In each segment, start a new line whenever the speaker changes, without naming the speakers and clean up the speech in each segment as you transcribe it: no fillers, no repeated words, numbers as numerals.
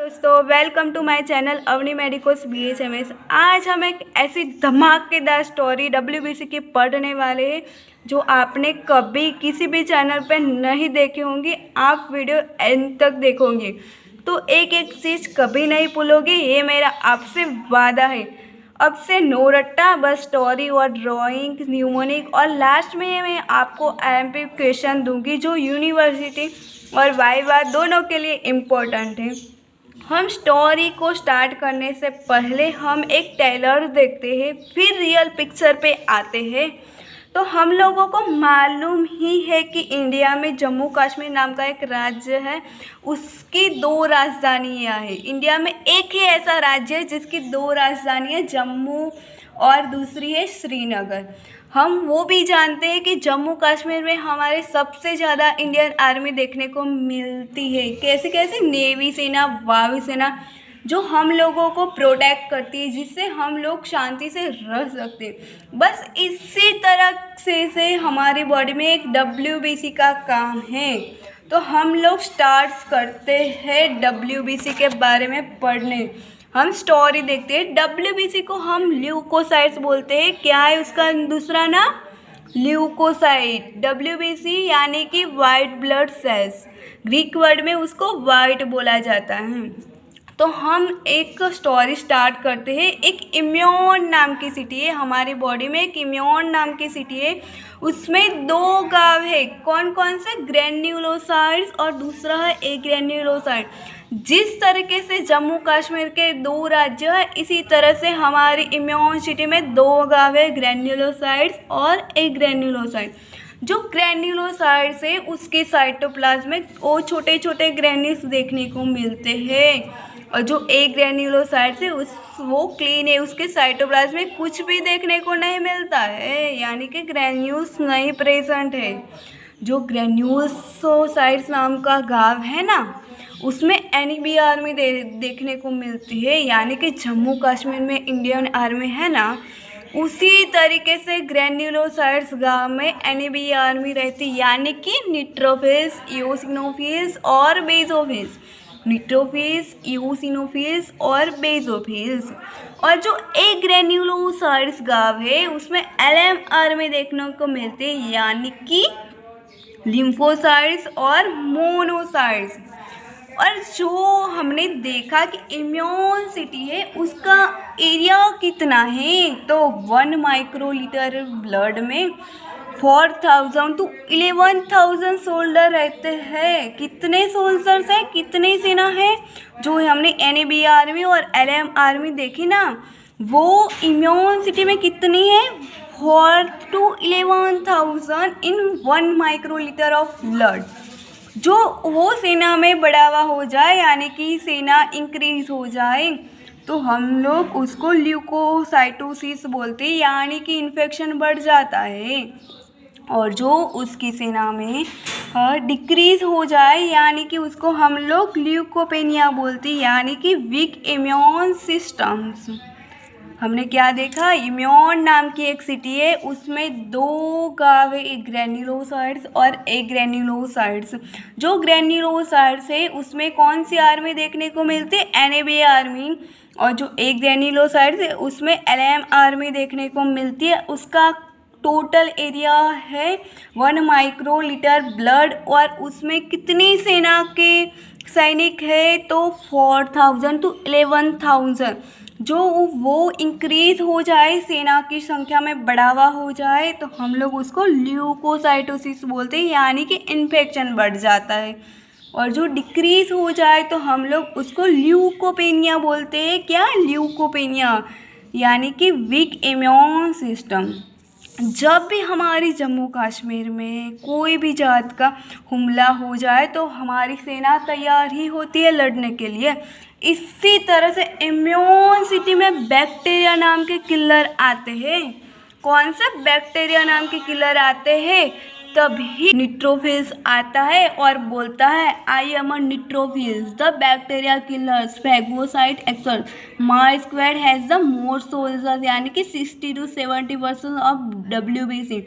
दोस्तों, welcome to my channel Avni medicos BHMS। आज हम एक ऐसी धमाकेदार स्टोरी WBC की पढ़ने वाले हैं जो आपने कभी किसी भी चैनल पे नहीं देखी होंगी। आप वीडियो एंड तक देखोगे तो एक एक चीज़ कभी नहीं भूलोगे, ये मेरा आपसे वादा है। अब से नो रट्टा, बस स्टोरी और ड्राइंग, न्यूमोनिक और लास्ट में मैं आपको IMP क्वेश्चन दूंगी जो यूनिवर्सिटी और वाइवा दोनों के लिए इम्पोर्टेंट है। हम स्टोरी को स्टार्ट करने से पहले हम एक ट्रेलर देखते हैं, फिर रियल पिक्चर पे आते हैं। तो हम लोगों को मालूम ही है कि इंडिया में जम्मू कश्मीर नाम का एक राज्य है, उसकी 2 राजधानियाँ हैं। इंडिया में एक ही ऐसा राज्य है जिसकी 2 राजधानियाँ, जम्मू और दूसरी है श्रीनगर। हम वो भी जानते हैं कि जम्मू कश्मीर में हमारे सबसे ज़्यादा इंडियन आर्मी देखने को मिलती है। कैसे कैसे? नेवी सेना, वायु सेना, जो हम लोगों को प्रोटेक्ट करती है, जिससे हम लोग शांति से रह सकते हैं। बस इसी तरह से हमारी बॉडी में एक WBC का काम है। तो हम लोग स्टार्ट करते हैं WBC के बारे में पढ़ने। हम स्टोरी देखते हैं। WBC को हम ल्यूकोसाइट्स बोलते हैं। क्या है उसका दूसरा नाम? ल्यूकोसाइट। WBC यानी कि white blood cells, Greek word में उसको वाइट बोला जाता है। तो हम एक स्टोरी स्टार्ट करते हैं। एक इम्यून नाम की सिटी है, हमारी बॉडी में एक इम्यून नाम की सिटी है। उसमें 2 गाँव है। कौन कौन से? ग्रेन्युलोसाइट्स और दूसरा है एग्रेन्युलोसाइट। जिस तरीके से जम्मू कश्मीर के 2 राज्य है, इसी तरह से हमारी इम्यून सिटी में 2 गाँव है, ग्रेन्युलोसाइट्स और एग्रेन्युलोसाइट। जो ग्रेन्युलोसाइट्स है उसके साइटोप्लाज्म में वो छोटे छोटे ग्रेन्यूल्स देखने को मिलते हैं, और जो एक ग्रेन्युलोसाइट्स है वो क्लीन है, उसके साइटोप्लाज्म में कुछ भी देखने को नहीं मिलता है, यानी कि ग्रेन्यूल्स नहीं प्रेजेंट है। जो ग्रेन्युलोसाइट्स नाम का गाँव है ना, उसमें एनबी आर्मी देखने को मिलती है, यानी कि जम्मू कश्मीर में इंडियन आर्मी है ना, उसी तरीके से ग्रेन्युलोसाइट्स गाँव में एनबी आर्मी रहती, यानी कि न्यूट्रोफिल्स, इओसिनोफिल्स और बेसोफिल्स। न्यूट्रोफिल्स, इओसिनोफिल्स और बेसोफिल्स। और जो एक ग्रेन्युलोसाइट्स गाँव है उसमें LM आर्मी देखने को मिलती है, यानी कि लिम्फोसाइट्स और मोनोसाइट्स। और जो हमने देखा कि इम्यून सिटी है उसका एरिया कितना है, तो 1 माइक्रोलीटर ब्लड में 4000 to 11,000 सोल्जर रहते हैं। कितने सोल्जर्स हैं, कितने सेना है? जो हमने NAB आर्मी और LM आर्मी देखी ना, वो इम्यून सिटी में कितनी है? 4 to 11,000 in 1 microlitre of blood. जो वो सेना में बढ़ावा हो जाए, यानी कि सेना इंक्रीज हो जाए, तो हम लोग उसको ल्यूकोसाइटोसिस बोलते हैं, यानी कि इन्फेक्शन बढ़ जाता है। और जो उसकी सेना में डिक्रीज हो जाए, यानी कि उसको हम लोग ल्यूकोपेनिया बोलते हैं, यानी कि वीक इम्यून सिस्टम्स। हमने क्या देखा? इम्यून नाम की एक सिटी है, उसमें 2 गाँव है, एक ग्रेन्युलोसाइट्स और एक ग्रेन्युलोसाइट्स। जो ग्रेन्युलोसाइट्स है उसमें कौन सी आर्मी देखने को मिलती है? NAB army. और जो एक ग्रेन्युलोसाइट्स है उसमें LM आर्मी देखने को मिलती है। उसका टोटल एरिया है 1 माइक्रोलीटर ब्लड, और उसमें कितनी सेना के सैनिक है? तो 4000 to 11,000। जो वो इंक्रीज हो जाए, सेना की संख्या में बढ़ावा हो जाए, तो हम लोग उसको ल्यूकोसाइटोसिस बोलते हैं, यानी कि इन्फेक्शन बढ़ जाता है। और जो डिक्रीज हो जाए तो हम लोग उसको ल्यूकोपेनिया बोलते हैं। क्या? ल्यूकोपेनिया, यानी कि वीक इम्यून सिस्टम। जब भी हमारी जम्मू कश्मीर में कोई भी जात का हमला हो जाए तो हमारी सेना तैयार ही होती है लड़ने के लिए। इसी तरह से इम्यून सिटी में बैक्टीरिया नाम के किलर आते हैं। कौन सा? बैक्टीरिया नाम के किलर आते हैं। तभी न्यूट्रोफिल्स आता है और बोलता है, I am a neutrophils, the bacteria killers, phagocyte एक्सर, my squad has the more soldiers, यानी कि 60 to 70% of WBC,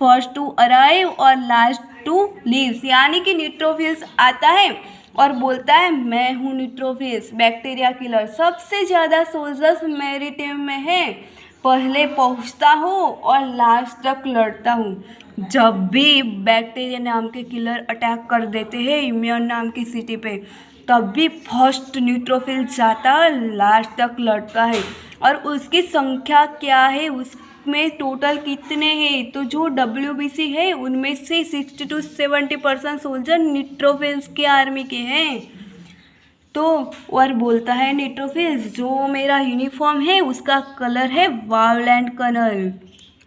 first to arrive और लास्ट टू लीव्स, यानी कि न्यूट्रोफिल्स आता है और बोलता है मैं हूँ न्यूट्रोफिल्स बैक्टीरिया किलर, सबसे ज़्यादा सोल्जर्स मेरी टीम में है, पहले पहुँचता हूँ और लास्ट तक लड़ता हूँ। जब भी बैक्टीरिया नाम के किलर अटैक कर देते हैं इम्यून नाम की सिटी पे, तब भी फर्स्ट न्यूट्रोफिल जाता है, लास्ट तक लड़ता है। और उसकी संख्या क्या है, उसमें टोटल कितने हैं, तो जो WBC है उनमें से 60 to 70% सोल्जर न्यूट्रोफिल्स की आर्मी के हैं। तो और बोलता है न्यूट्रोफिल्स जो मेरा यूनिफॉर्म है उसका कलर है वायलेंट कलर,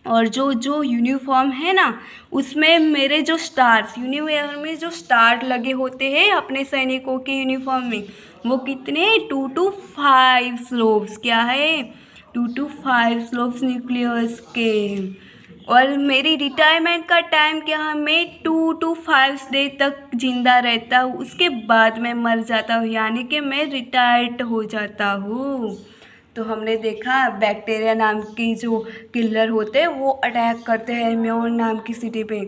और जो यूनिफॉर्म है ना उसमें मेरे जो स्टार्स यूनिफॉर्म में जो स्टार लगे होते हैं अपने सैनिकों के यूनिफॉर्म में, वो कितने 2 to 5 स्लोब्स, क्या है 2 to 5 स्लोब्स न्यूक्लियस के। और मेरी रिटायरमेंट का टाइम क्या है, मैं 2 to 5 डे तक जिंदा रहता हूँ, उसके बाद मैं मर जाता हूँ, यानी कि मैं रिटायर्ड हो जाता हूँ। तो हमने देखा बैक्टीरिया नाम की जो किलर होते हैं वो अटैक करते हैं इम्यून नाम की सिटी पे,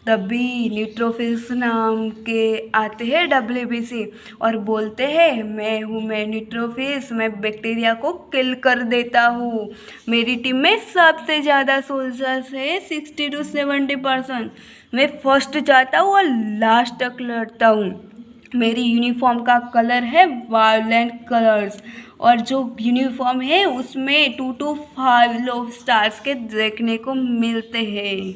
तभी न्यूट्रोफिल्स नाम के आते हैं WBC और बोलते हैं मैं न्यूट्रोफिल्स, मैं बैक्टीरिया को किल कर देता हूँ। मेरी टीम में सबसे ज़्यादा सोल्जर्स है 60 to 70%, मैं फर्स्ट जाता हूँ और लास्ट तक लड़ता हूँ। मेरी यूनिफॉर्म का कलर है वायलेंट कलर्स, और जो यूनिफॉर्म है उसमें 2 to 5 लो स्टार्स के देखने को मिलते हैं,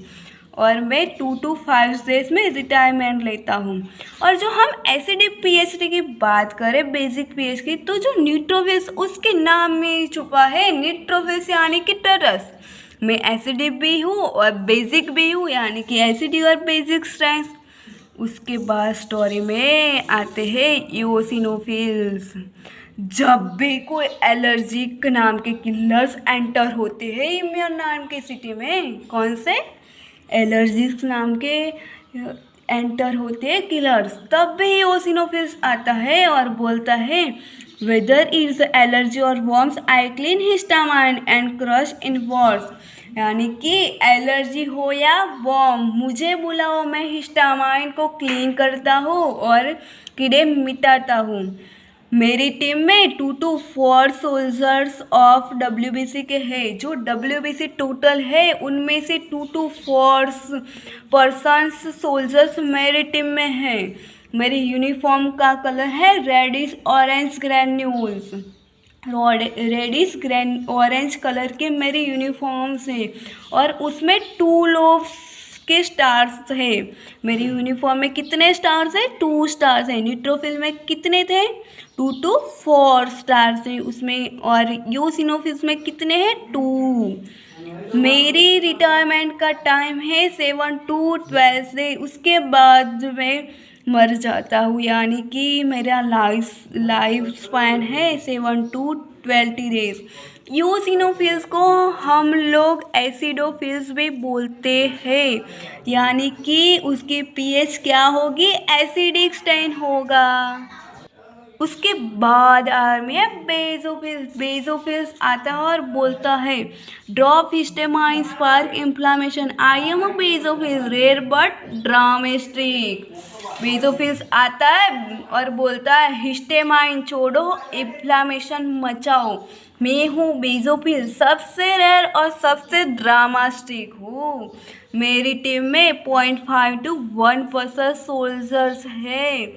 और मैं 2 to 5 डेज में रिटायरमेंट लेता हूँ। और जो हम एसिडिक PhD की बात करें बेसिक पीएच की, तो जो न्यूट्रोफिल्स उसके नाम में छुपा है, न्यूट्रोफिल्स यानी कि टरस। मैं एसिडिक भी हूँ और बेसिक भी हूँ, यानी कि एसिडिक और बेसिक स्ट्रेंथ। उसके बाद स्टोरी में आते हैं इओसिनोफिल्स। जब भी कोई एलर्जिक नाम के किलर्स एंटर होते हैं इम्यून नाम के सिटी में, कौन से एलर्जिक नाम के एंटर होते हैं किलर्स, तब भी इओसिनोफिल्स आता है और बोलता है वेदर इट्स एलर्जी और worms I clean histamine and crush in Wars, यानी कि एलर्जी हो या वॉर्म मुझे बुलाओ, मैं हिस्टामाइन को क्लीन करता हूँ और कीड़े मिटाता हूँ। मेरी टीम में 2 to 4 सोल्जर्स ऑफ WBC के हैं, जो WBC टोटल है उनमें से 2 to 4 पर्सन्स सोल्जर्स मेरी टीम में हैं। मेरी यूनिफॉर्म का कलर है reddish orange granules, reddish orange colour के मेरे यूनिफॉर्म्स हैं, और उसमें 2 लोब्स के स्टार्स है। मेरी यूनिफॉर्म में कितने स्टार्स हैं, 2 स्टार्स हैं। न्यूट्रोफिल में कितने थे, 2 to 4 स्टार्स हैं उसमें, और यूसिनोफिल्स में कितने हैं, 2। मेरी रिटायरमेंट का टाइम है 7 to 12 डे, उसके बाद मैं मर जाता हूँ, यानी कि मेरा लाइफ स्पैन है 7 to 20 डेज। यूसिनोफिल्स को हम लोग एसिडोफिल्स भी बोलते हैं, यानी कि उसकी पीएच क्या होगी, एसिडिक स्टेन होगा। उसके बाद आर्मी है बेजोफिल्स आता है और बोलता है drop histamine spark inflammation, I am a basophil rare but dramatic. Basophils आता है और बोलता है हिस्टेमाइन छोड़ो, इन्फ्लामेशन मचाओ, मैं हूँ बेजोफिल, सबसे रेयर और सबसे ड्रामास्टिक हूँ। मेरी टीम में 0.5 to 1% सोल्जर्स है।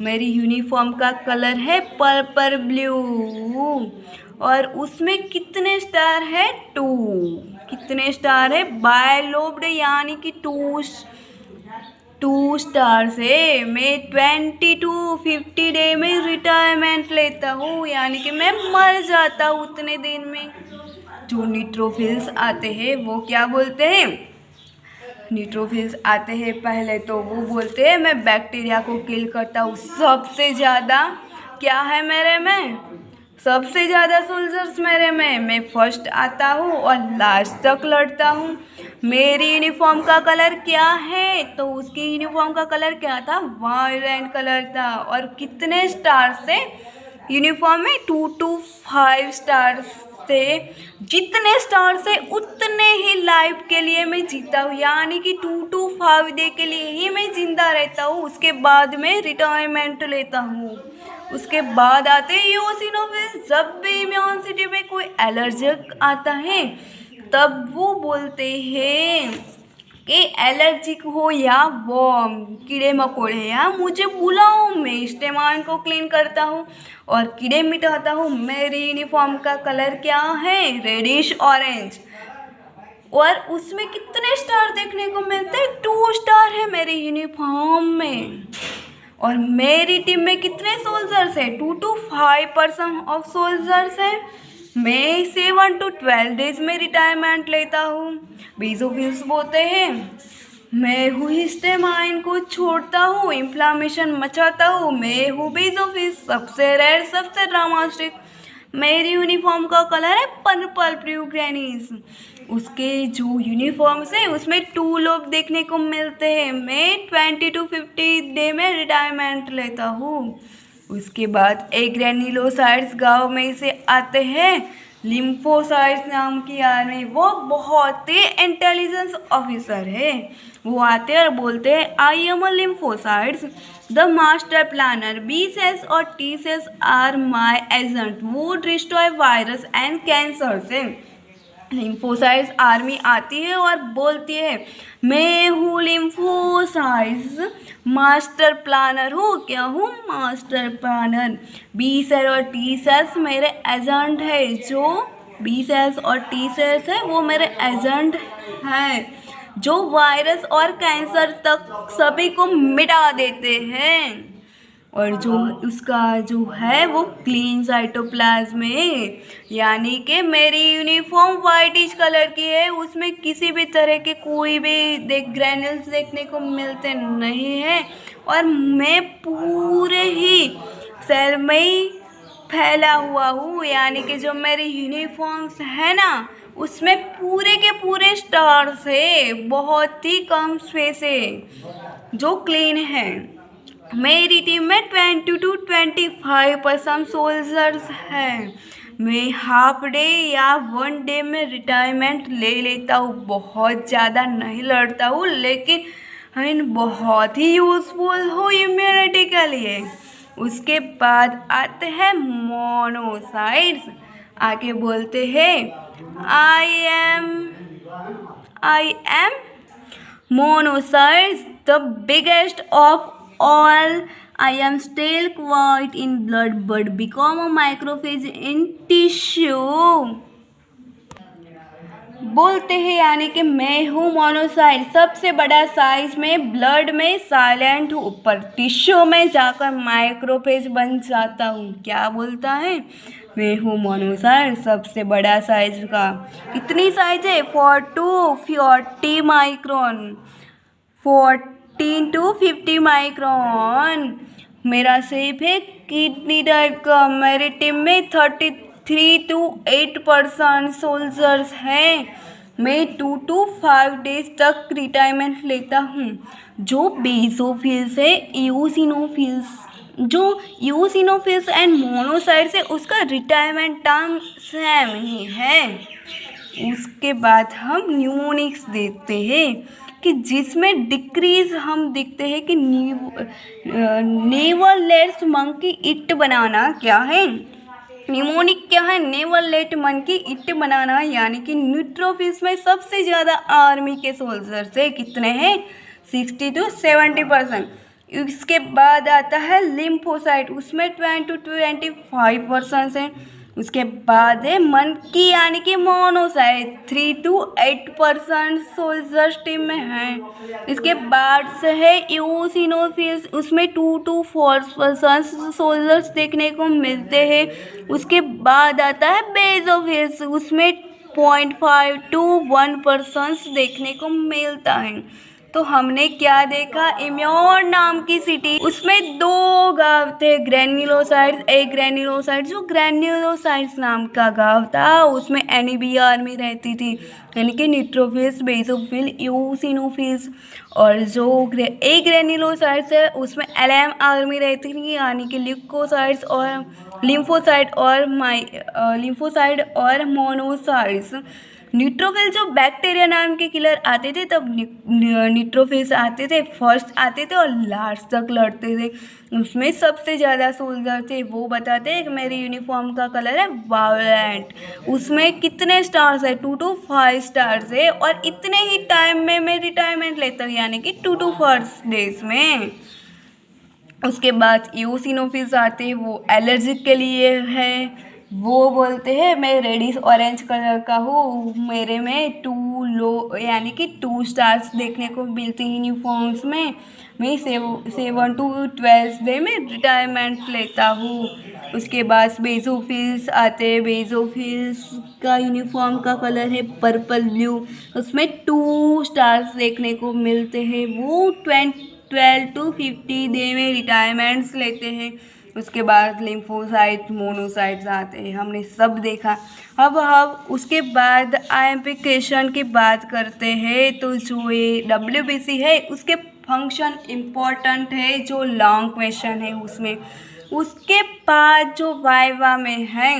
मेरी यूनिफॉर्म का कलर है पर्पल ब्लू, और उसमें कितने स्टार है, 2। कितने स्टार है, बायलोब्ड, यानी कि 2 स्टार्स है। मैं 20 to 50 डे में रिटायरमेंट लेता हूँ, यानी कि मैं मर जाता हूँ उतने दिन में। जो न्यूट्रोफिल्स आते हैं वो क्या बोलते हैं, न्यूट्रोफिल्स आते हैं पहले तो वो बोलते हैं मैं बैक्टीरिया को किल करता हूँ, सबसे ज़्यादा क्या है मेरे में, सबसे ज़्यादा सोल्जर्स मेरे में, मैं फर्स्ट आता हूँ और लास्ट तक लड़ता हूँ। मेरी यूनिफॉर्म का कलर क्या है, तो उसकी यूनिफॉर्म का कलर क्या था, वायलेंट कलर था। और कितने स्टार्स से यूनिफॉर्म में, 2 to 5 स्टार्स थे, जितने स्टार्स है उतने ही लाइफ के लिए मैं जीता हूँ, यानी कि 2 to 5 डे के लिए ही मैं जिंदा रहता हूँ। उसके बाद मैं रिटायरमेंट लेता हूँ। उसके बाद आते हैं यूसिनोफिल्स। जब भी इम्यून सिटी में कोई एलर्जिक आता है तब वो बोलते हैं कि एलर्जिक हो या वर्म, कीड़े मकोड़े, या मुझे बुलाओ, मैं इस्तेमाल को क्लीन करता हूँ और कीड़े मिटाता हूँ। मेरी यूनिफॉर्म का कलर क्या है? Reddish orange. और उसमें कितने स्टार देखने को मिलते हैं? 2 स्टार है मेरी यूनिफॉर्म में। और मेरी टीम में कितने सोल्जर्स हैं? 2 to 5% ऑफ सोल्जर्स हैं। मैं 7 to 12 डेज में रिटायरमेंट लेता हूँ। बेसोफिल्स बोलते हैं मैं हूँ हिस्टामाइन को छोड़ता हूँ, इन्फ्लामेशन मचाता हूँ, मैं हूँ बेसोफिल्स, सबसे रेयर, सबसे ड्रामास्टिक। मेरी यूनिफॉर्म का कलर है पर्पल ब्लू ग्रेनीज। उसके जो यूनिफॉर्म्स है उसमें 2 लोग देखने को मिलते हैं। मैं 20 to 50 डे में रिटायरमेंट लेता हूँ। उसके बाद एक ग्रेन्युलोसाइट्स गांव में से आते हैं, लिम्फोसाइट्स नाम की आर्मी। वो बहुत ही इंटेलिजेंस ऑफिसर है। वो आते हैं और बोलते हैं I am a lymphocytes, the master planner. B cells और T cells are my agent, would destroy virus and cancer से। लिम्फोसाइट्स आर्मी आती है और बोलती है मैं हूँ लिम्फोसाइट्स, मास्टर प्लानर हूँ। क्या हूँ? Master planner. बी सेल और टी सेल्स मेरे एजेंट है। जो बी सेल्स और टी सेल्स है वो मेरे एजेंट हैं, जो वायरस और कैंसर तक सभी को मिटा देते हैं। और जो उसका जो है वो क्लीन साइटोप्लाज्म है, यानी कि मेरी यूनिफॉर्म वाइटिश कलर की है। उसमें किसी भी तरह के कोई भी ग्रैन्यूल्स देखने को मिलते नहीं हैं। और मैं पूरे ही सेल में ही फैला हुआ हूँ, यानी कि जो मेरी यूनिफॉर्म्स है ना उसमें पूरे के पूरे स्टार्स है, बहुत ही कम स्पेस है जो क्लीन है। मेरी टीम में 20 to 25% सोल्जर्स हैं। मैं हाफ डे या 1 डे में रिटायरमेंट ले लेता हूँ। बहुत ज़्यादा नहीं लड़ता हूँ, लेकिन बहुत ही यूज़फुल हूँ इम्यूनिटी के लिए। उसके बाद आते हैं मोनोसाइट्स। आगे बोलते हैं I M monocytes, the biggest of all. I am still quite in blood but become a macrophage in tissue. बोलते हैं यानी कि मैं हूँ मोनोसाइट, सबसे बड़ा साइज में ब्लड में साइलेंट हूँ, पर टिश्यू में जाकर माइक्रोफेज बन जाता हूँ। क्या बोलता है? मैं हूँ मोनोसाइट, सबसे बड़ा साइज का। कितनी साइज है? 4 to 40 माइक्रोन, 14 to 50 माइक्रोन। मेरा शेप है किडनी टाइप का। मेरी टीम में 33 to 8% सोल्जर्स हैं। मैं 2 to 5 डेज तक रिटायरमेंट लेता हूँ। जो बेसोफिल्स है, यूसिनोफिल्स, जो यूसिनोफिल्स एंड मोनोसाइट्स है उसका रिटायरमेंट टाइम सेम ही है। उसके बाद हम न्यूमोनिक्स देखते हैं कि जिसमें डिक्रीज हम देखते हैं कि नेवल लेट्स मंकी इट बनाना। क्या है न्यूमोनिक? क्या है? नेवल लेट मंकी इट बनाना, यानी कि न्यूट्रोफिल्स में सबसे ज़्यादा आर्मी के सोल्जर्स है। कितने हैं? 60 to 70%। इसके बाद आता है लिम्फोसाइट, उसमें 20 to 25% है। उसके बाद है मंकी यानी कि मोनोसाइट, 3 to 8% सोल्जर्स टीम में हैं। इसके बाद से है यूसिनोफिल्स, उसमें 2 to 4% सोल्जर्स देखने को मिलते हैं। उसके बाद आता है बेसोफिल्स, उसमें 0.5 to 1% देखने को मिलता है। तो हमने क्या देखा, इम्योन नाम की सिटी, उसमें 2 गांव थे, ग्रेन्युलोसाइड्स, एक ग्रेन्युलोसाइड्स, जो ग्रेन्युलोसाइड्स नाम का गांव था उसमें एनीबी आर्मी रहती थी, यानी कि न्यूट्रोफिल्स, बेसोफिल, यूसिनोफिल्स। और जो एक ग्रेन्युलोसाइड्स है उसमें एलएम आर्मी रहती थी, यानी कि ल्यूकोसाइड्स और लिम्फोसाइड और मोनोसाइड्स। न्यूट्रोफिल जो बैक्टीरिया नाम के किलर आते थे, तब न्यूट्रोफिल्स आते थे, फर्स्ट आते थे और लास्ट तक लड़ते थे। उसमें सबसे ज़्यादा सोल्जर थे, वो बताते हैं कि मेरी यूनिफॉर्म का कलर है वायलेंट। उसमें कितने स्टार्स है, 2 to 5 स्टार्स है, और इतने ही टाइम में मैं रिटायरमेंट लेता हूँ, यानी कि 2 to 4 डेज में। उसके बाद यूसिनोफिल्स आते हैं, वो एलर्जिक के लिए है। वो बोलते हैं मैं रेडिश ऑरेंज कलर का हूँ, मेरे में 2 लो यानी कि 2 स्टार्स देखने को मिलते हैं यूनिफॉर्म्स में। मैं 7 to 12 डे में रिटायरमेंट लेता हूँ। उसके बाद बेसोफिल्स आते हैं, बेसोफिल्स का यूनिफॉर्म का कलर है पर्पल ब्लू, उसमें 2 स्टार्स देखने को मिलते हैं। वो 12 to 50 डे में रिटायरमेंट्स लेते हैं। उसके बाद लिम्फोसाइट, मोनोसाइट्स आते हैं, हमने सब देखा। अब हम उसके बाद आइम्प्लिकेशन की बात करते हैं। तो जो ये WBC है उसके फंक्शन इम्पॉर्टेंट है, जो लॉन्ग क्वेश्चन है उसमें। उसके बाद जो वाइवा में है,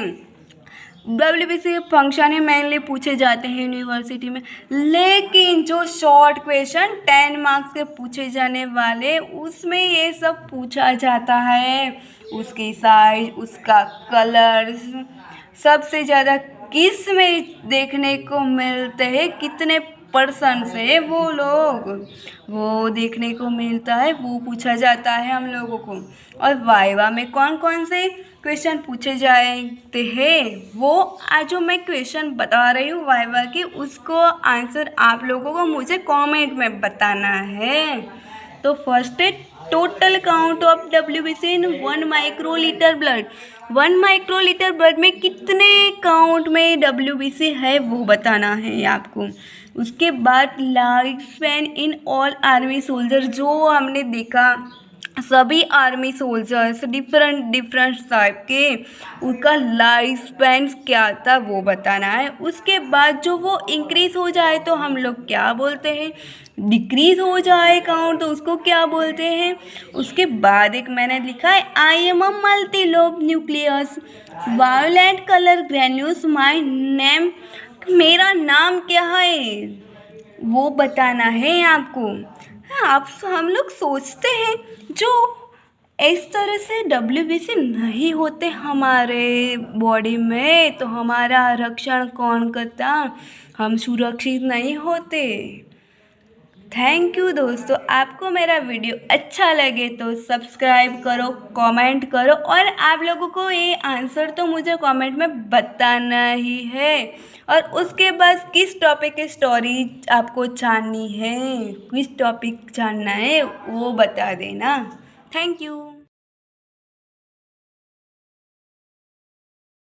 WBC के फंक्शन है मेनली पूछे जाते हैं यूनिवर्सिटी में, लेकिन जो शॉर्ट क्वेश्चन 10 मार्क्स के पूछे जाने वाले, उसमें ये सब पूछा जाता है। उसकी साइज, उसका कलर, सबसे ज़्यादा किस में देखने को मिलते हैं, कितने पर्सन से वो लोग वो देखने को मिलता है, वो पूछा जाता है हम लोगों को। और वाइवा में कौन कौन से क्वेश्चन पूछे जाते हैं, वो आज जो मैं क्वेश्चन बता रही हूँ वाइवा की, उसको आंसर आप लोगों को मुझे कमेंट में बताना है। तो फर्स्ट है total count of WBC in 1 microlitre blood. 1 microlitre blood में कितने काउंट में WBC है वो बताना है आपको। उसके बाद life span in all army soldier, जो हमने देखा सभी आर्मी सोल्जर्स डिफरेंट टाइप के, उनका लाइफ स्पैन क्या था वो बताना है। उसके बाद जो वो इंक्रीज हो जाए तो हम लोग क्या बोलते हैं, डिक्रीज हो जाए काउंट तो उसको क्या बोलते हैं। उसके बाद एक मैंने लिखा है I am a multi lobe nucleus violet colour granules my name, मेरा नाम क्या है वो बताना है आपको। हाँ, आप हम लोग सोचते हैं जो इस तरह से WBC नहीं होते हमारे बॉडी में तो हमारा रक्षण कौन करता, हम सुरक्षित नहीं होते। थैंक यू दोस्तों, आपको मेरा वीडियो अच्छा लगे तो सब्सक्राइब करो, कमेंट करो, और आप लोगों को ये आंसर तो मुझे कमेंट में बताना ही है। और उसके बाद किस टॉपिक की स्टोरी आपको जाननी है, किस टॉपिक जानना है वो बता देना। Thank you.